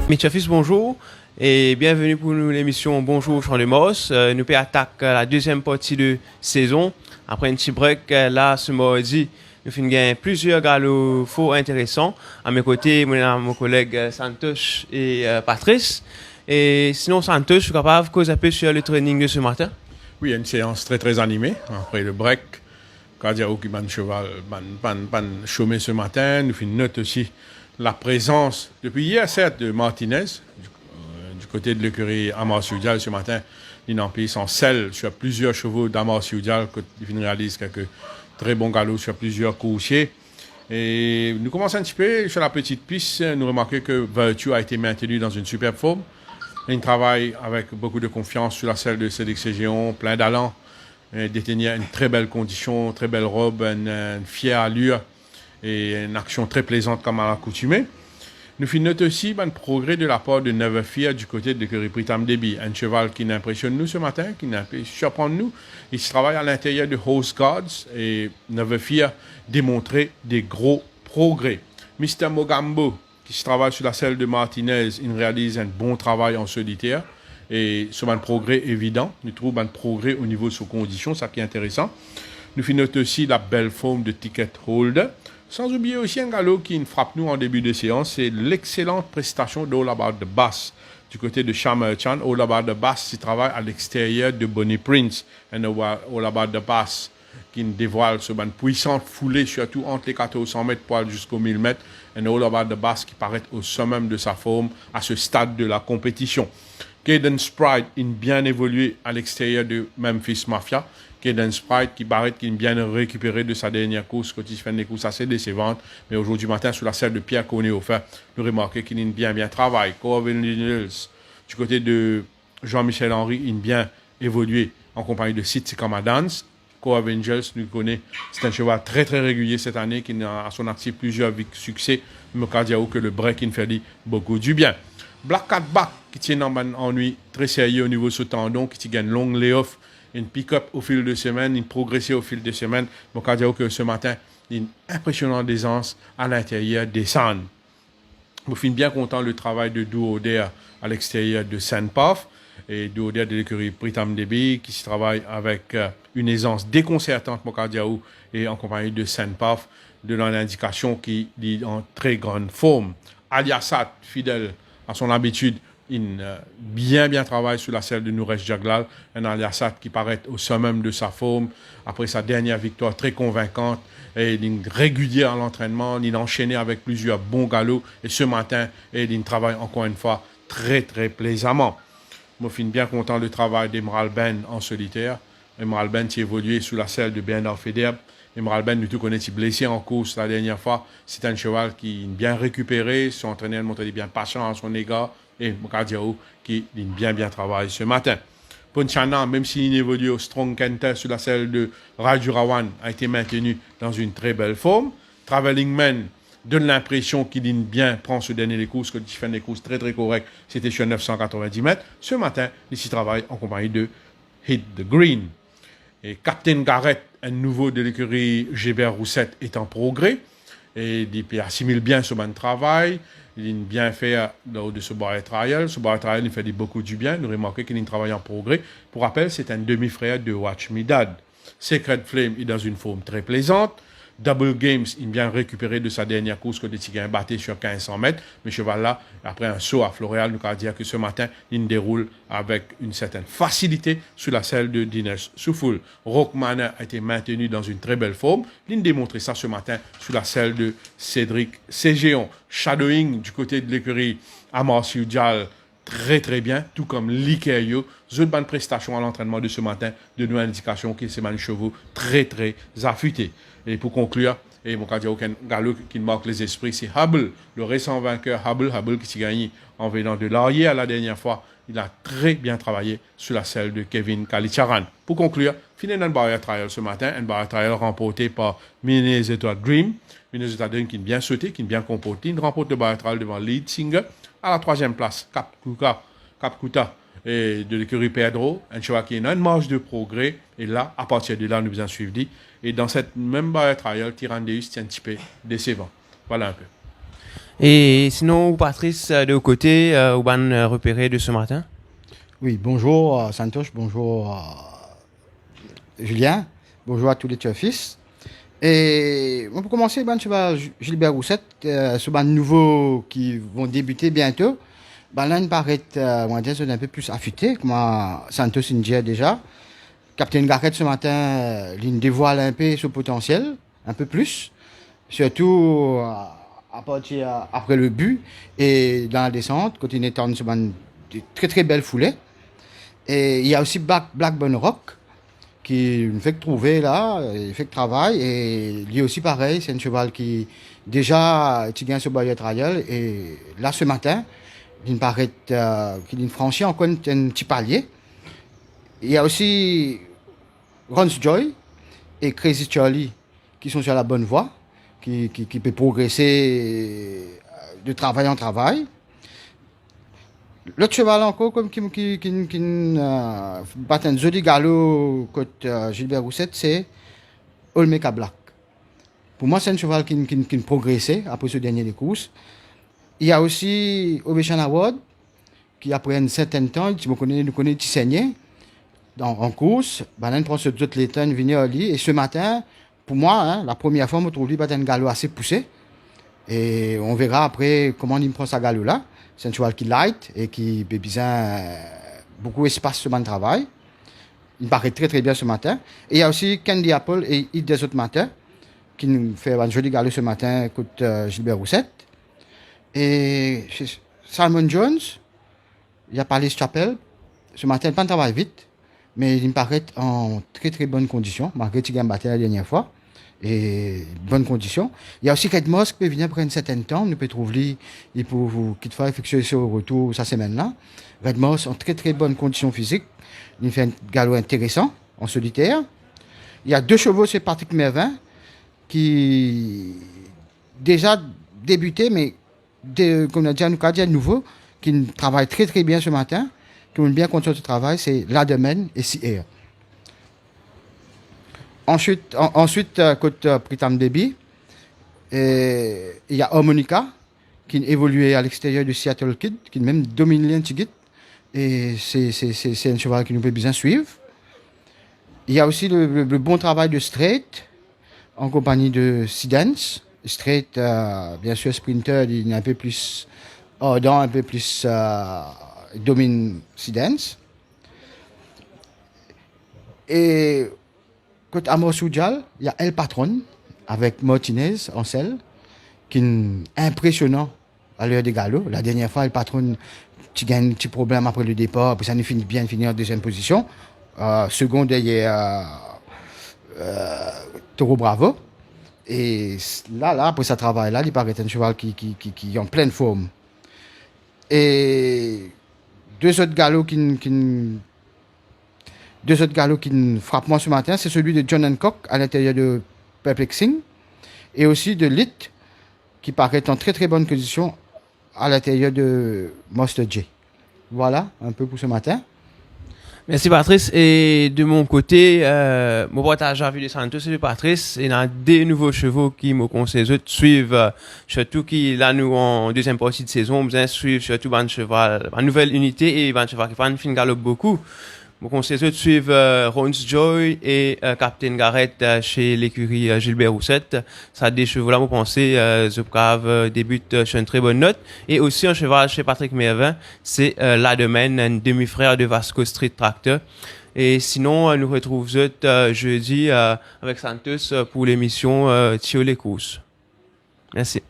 Mitchafis, bonjour et bienvenue pour l'émission Bonjour Champ de Mars. Nous attaquer la deuxième partie de saison. Après un petit break, là, ce mardi, nous finissons gagner plusieurs galops faux intéressants. À mes côtés, mon collègue Santos et Patrice. Et sinon, Santos, je suis capable de causer un peu sur le training de ce matin. Oui, une séance très animée. Après le break, Kadiao qui ban cheval, ban chômé ce matin. Nous finissons note aussi la présence, depuis hier, certes, de Martinez, du côté de l'écurie Amar Soudial ce matin. Il emplit son sel sur plusieurs chevaux d'Amar Soudial, qui réalise quelques très bons galops sur plusieurs coursiers. Et nous commençons un petit peu sur la petite piste. Nous remarquons que Virtue a été maintenu dans une superbe forme. Il travaille avec beaucoup de confiance sur la selle de Cédric Ségion, plein d'allant, détenir une très belle condition, très belle robe, une fière allure et une action très plaisante comme à l'accoutumée. Nous notons aussi un progrès de la part de Never Fear du côté de l'écurie Pritam Debi, un cheval qui impressionne nous ce matin, qui surprend nous. Il se travaille à l'intérieur de Horse Guards et Never Fear démontrait des gros progrès. Mr. Mogambo, qui se travaille sur la selle de Martinez, il réalise un bon travail en solitaire. Et c'est un progrès évident. Nous trouvons un progrès au niveau de ses conditions, ça qui est intéressant. Nous notons aussi la belle forme de Ticket Holder. Sans oublier aussi un galop qui nous frappe nous en début de séance, c'est l'excellente prestation d'All About the Bass. Du côté de Shamerchan, All About the Bass, qui travaille à l'extérieur de Bonnie Prince. Et All About the Bass, qui dévoile ce ban puissante foulée, surtout entre les 1400 mètres poil jusqu'aux 1000 mètres. Et All About the Bass, qui paraît au sommet de sa forme à ce stade de la compétition. Caden Sprite, il bien évolué à l'extérieur de Memphis Mafia. Caden Sprite qui paraît qu'il bien récupéré de sa dernière course, quand il fait des courses assez décevantes. Mais aujourd'hui matin, sur la selle de Pierre Cornet-Offert, nous remarquons qu'il bien travaille. Corvin Hills, du côté de Jean-Michel Henry, il bien évolué en compagnie de City Kamadans. Corvin Hills, nous connaît, c'est un cheval très régulier cette année, qui a à son actif plusieurs succès. Mais que le break, il fait beaucoup du bien. Black Cat Back, qui tient en ennui très sérieux au niveau de ce tendon, qui gagne long layoff, une pick-up au fil de semaine, une progression au fil de semaine. Donc, que ce matin, une impressionnante aisance à l'intérieur des Sands. Vous finissez bien content le travail de Duoder à l'extérieur de Sandpath et Duoder de l'écurie Pritam Debi qui se travaille avec une aisance déconcertante, Mokadiaou, et en compagnie de Sandpath, de l'indication qui est en très grande forme. Aliasat, fidèle à son habitude, il bien travaille sur la selle de Nouresh Jaglal, un Aliasat qui paraît au sommet de sa forme, après sa dernière victoire très convaincante, et il est régulier à l'entraînement, il enchaîné avec plusieurs bons galops, et ce matin, il travaille encore une fois très plaisamment. Je suis bien content du travail d'Emerald Ben en solitaire. Emerald Ben qui évolué sous la selle de Bernard Federb. Emerald Ben, nous tout connaissons, blessé en course la dernière fois. C'est un cheval qui est bien récupéré. Son entraîneur montre bien patient à son égard. Et Mokadiao qui bien travaille ce matin. Ponchana, même s'il évolue au Strong Kenter sur la selle de Rajurawan, a été maintenu dans une très belle forme. Traveling Man donne l'impression qu'il bien prend ce dernier des courses, qu'il fait des courses très correctes. C'était sur 990 mètres. Ce matin, il s'y travaille en compagnie de Hit the Green. Et Captain Garrett, un nouveau de l'écurie Gébert Roussette, est en progrès. Et il assimile bien ce bon travail. Il a bien fait lors de ce barrière trial. Ce barrière trial, il fait beaucoup du bien. Nous remarquons qu'il travaille en progrès. Pour rappel, c'est un demi-frère de Watch Me Dad. Sacred Flame est dans une forme très plaisante. Double Games, il bien récupéré de sa dernière course que des Tigres batté sur 1500 mètres. Mais cheval-là, après un saut à Floréal, nous allons dire que ce matin, il déroule avec une certaine facilité sur la selle de Dinesh Soufoul. Rockman a été maintenu dans une très belle forme. Il démontré ça ce matin sur la selle de Cédric Ségéon. Shadowing du côté de l'écurie Amar Soudial, très bien, tout comme Likerio. Une bonne prestation à l'entraînement de ce matin, de nos indications que c'est un chevaux très affûtés. Et pour conclure, et mon aucun galop qui marque les esprits, c'est Hubble, le récent vainqueur Hubble qui s'est gagné en venant de l'arrière la dernière fois. Il a très bien travaillé sur la selle de Kevin Kalicharan. Pour conclure, fini dans le barrière trial ce matin, un barrière trial remporté par Minnesota Dream. Minnesota Dream qui est bien sauté, qui est bien comporté. Il remporte le barrière trial devant Lead Singer. À la troisième place, Cap Kuta et de l'écurie Pedro, un cheval qui est dans une marge de progrès. Et là, à partir de là, nous vous en suivons. Et dans cette même barrière trial, Tyrandeus tient un petit peu décevant. Voilà un peu. Et sinon, Patrice, de vos côtés, vous avez repéré de ce matin? Oui, bonjour Santosh, bonjour Julien, bonjour à tous les fils. Et on peut commencer, ben, tu vois, Gilbert Rousset, ce ban nouveau qui vont débuter bientôt. Ben, là, il paraît, on va dire, c'est un peu plus affûté, comme Santos India déjà. Captain Garrett ce matin, il dévoile un peu son potentiel, un peu plus. Surtout à partir après le but et dans la descente, quand il est en de très très belle foulée. Et il y a aussi Blackburn Rock qui me fait trouver là, il fait que travail et lui aussi pareil, c'est un cheval qui déjà tu gagnes ce Bayeux Trial et là ce matin, il me paraît qu'il franchit encore un petit palier. Il y a aussi Ron's Joy et Crazy Charlie qui sont sur la bonne voie, qui peut progresser de travail en travail. L'autre cheval encore, comme qui bat un joli galop contre Gilbert Rousset, c'est Olmeca Black. Pour moi, c'est un cheval qui progressait après ce dernier des courses. Il y a aussi Ovation Award, qui après un certain temps, nous connaît Tissigné en course. Il prend ce autre l'état, il vient à lui. Et ce matin, pour moi, hein, la première fois, je trouve lui bat un galop assez poussé. Et on verra après comment il prend sa galop là. C'est un cheval qui light et qui a besoin beaucoup d'espace sur le travail. Il paraît très très bien ce matin. Et il y a aussi Candy Apple et Eat des autres matins qui nous fait un joli galop ce matin contre Gilbert Rousset. Et Simon Jones, il y a Palace Chapel. Ce matin, il pas travail vite, mais il me paraît en très très bonne condition, malgré qu'il a battu la dernière fois. Et bonnes conditions. Il y a aussi Red Moss qui peut venir après un certain temps. Nous peut trouver, il peut qu'il faut effectuer ce retour sa semaine-là. Red Moss en très très bonne condition physique. Il fait un galop intéressant en solitaire. Il y a deux chevaux, c'est Patrick Mervin qui déjà débuté, mais comme on a dit à nouveau, qui travaille très très bien ce matin, qui ont bien continué ce travail, c'est Lademen et Sea. Ensuite, côté Pritam Debi, il y a Harmonica, qui évoluait à l'extérieur de Seattle Kid, qui même domine l'Antigit. Et c'est un cheval qui nous peut bien suivre. Il y a aussi le bon travail de Straight, en compagnie de Sidance. Straight, bien sûr, sprinter, il est un peu plus ardent, un peu plus domine Sidance. Et côté Amos Soudjal, il y a El Patron avec Martinez en selle, qui est impressionnant à l'heure des galops. La dernière fois, El Patron, tu gagnes un petit problème après le départ, puis ça nous finit bien finir en deuxième position. Second derrière Toro Bravo. Et là, après ce travail-là, il paraît un cheval qui est en pleine forme. Et deux autres galops qui frappent moi ce matin, c'est celui de John Hancock à l'intérieur de Perplexing et aussi de Lit qui paraît en très très bonne position à l'intérieur de Master J. Voilà un peu pour ce matin. Merci Patrice. Et de mon côté, mon partage à de Santos et de Patrice, il y a des nouveaux chevaux qui me conseillent de suivre, surtout qui là nous en deuxième partie de saison, besoin suivre surtout un cheval, une nouvelle unité et un cheval qui va une fin galope beaucoup. Je conseille de suivre Ron's Joy et Captain Garrett chez l'écurie Gilbert Rousset. Ça des chevaux là, vous pensez, Zopcave débute sur une très bonne note. Et aussi un cheval chez Patrick Mervin, c'est Lademen, un demi-frère de Vasco Street Tractor. Et sinon, nous retrouvons jeudi avec Santos pour l'émission Tio les courses. Merci.